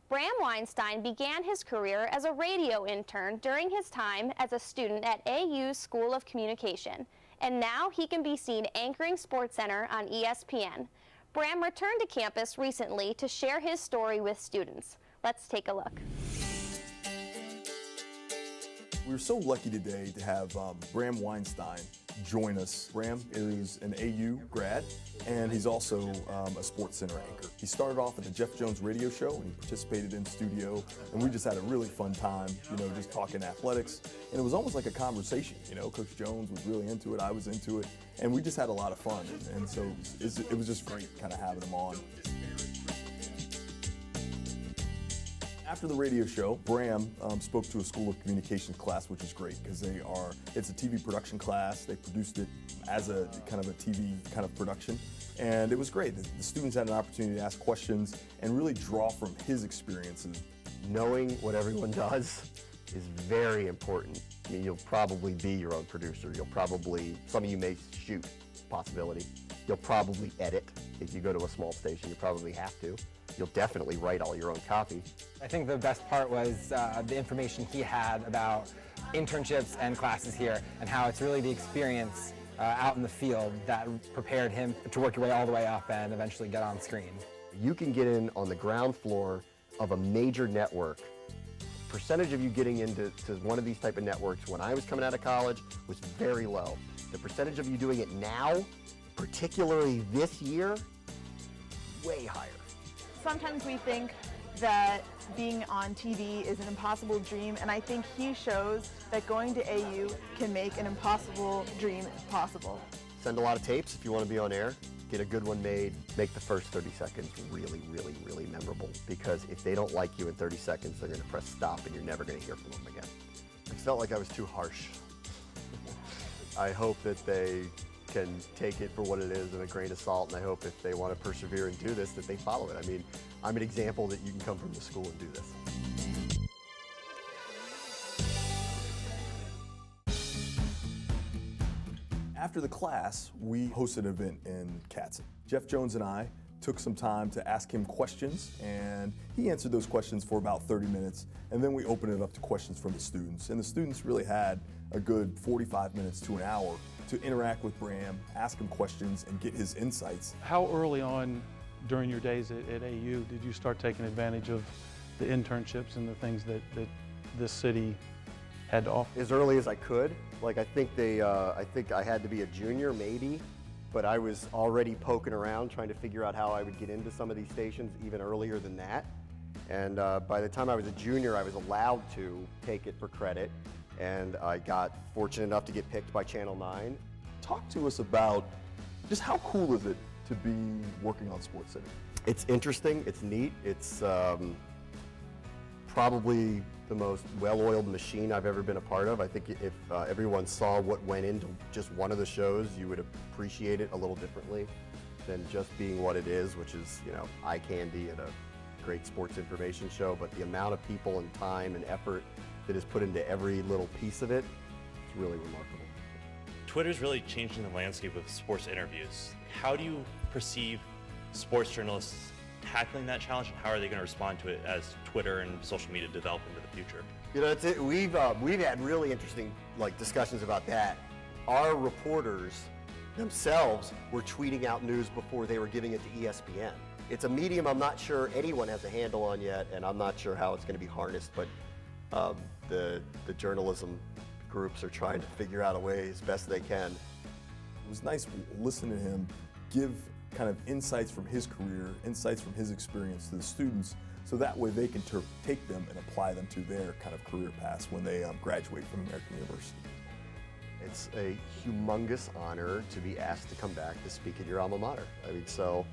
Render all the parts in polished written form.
Bram Weinstein began his career as a radio intern during his time as a student at AU's School of Communication, and now he can be seen anchoring SportsCenter on ESPN. Bram returned to campus recently to share his story with students. Let's take a look. We were so lucky today to have Bram Weinstein join us. Bram is an AU grad, and he's also a SportsCenter anchor. He started off at the Jeff Jones radio show, and he participated in studio, and we just had a really fun time, just talking athletics. And it was almost like a conversation, Coach Jones was really into it, I was into it, and we just had a lot of fun. And so it was just great kind of having him on. After the radio show, Bram spoke to a School of Communications class, which is great because it's a TV production class. They produced it as a kind of a TV kind of production, and it was great. The students had an opportunity to ask questions and really draw from his experiences. Knowing what everyone does is very important. I mean, you'll probably be your own producer. Some of you may shoot, possibility. You'll probably edit. If you go to a small station, you probably have to. You'll definitely write all your own copy. I think the best part was the information he had about internships and classes here, and how it's really the experience out in the field that prepared him to work your way all the way up and eventually get on screen. You can get in on the ground floor of a major network. Percentage of you getting into one of these type of networks when I was coming out of college was very low. The percentage of you doing it now, particularly this year, way higher. Sometimes we think that being on TV is an impossible dream, and I think he shows that going to AU can make an impossible dream possible. Send a lot of tapes if you want to be on air. Get a good one made. Make the first 30 seconds really, really, really memorable, because if they don't like you in 30 seconds, they're going to press stop and you're never going to hear from them again. I felt like I was too harsh. I hope that they can take it for what it is in a grain of salt, and I hope if they want to persevere and do this, that they follow it. I mean, I'm an example that you can come from the school and do this. After the class, we hosted an event in Katzen. Jeff Jones and I took some time to ask him questions, and he answered those questions for about 30 minutes, and then we opened it up to questions from the students. And the students really had a good 45 minutes to an hour to interact with Bram, ask him questions, and get his insights. How early on during your days at AU did you start taking advantage of the internships and the things that this city had to offer? As early as I could. Like, I think I had to be a junior, maybe, but I was already poking around trying to figure out how I would get into some of these stations even earlier than that. And by the time I was a junior, I was allowed to take it for credit, and I got fortunate enough to get picked by Channel 9. Talk to us about just how cool is it to be working on SportsCenter? It's interesting, it's neat, it's probably the most well-oiled machine I've ever been a part of. I think if everyone saw what went into just one of the shows, you would appreciate it a little differently than just being what it is, which is, eye candy and a great sports information show. But the amount of people and time and effort that is put into every little piece of it, it's really remarkable. Twitter's really changing the landscape of sports interviews. How do you perceive sports journalists tackling that challenge, and how are they going to respond to it as Twitter and social media develop into the future? We've had really interesting discussions about that. Our reporters themselves were tweeting out news before they were giving it to ESPN. It's a medium I'm not sure anyone has a handle on yet, and I'm not sure how it's going to be harnessed, but the journalism groups are trying to figure out a way as best they can. It was nice listening to him give kind of insights from his career, insights from his experience to the students, so that way they can take them and apply them to their kind of career paths when they graduate from American University. It's a humongous honor to be asked to come back to speak at your alma mater. I mean, so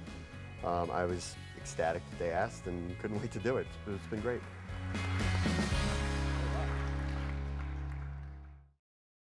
I was ecstatic that they asked and couldn't wait to do it. It's been great.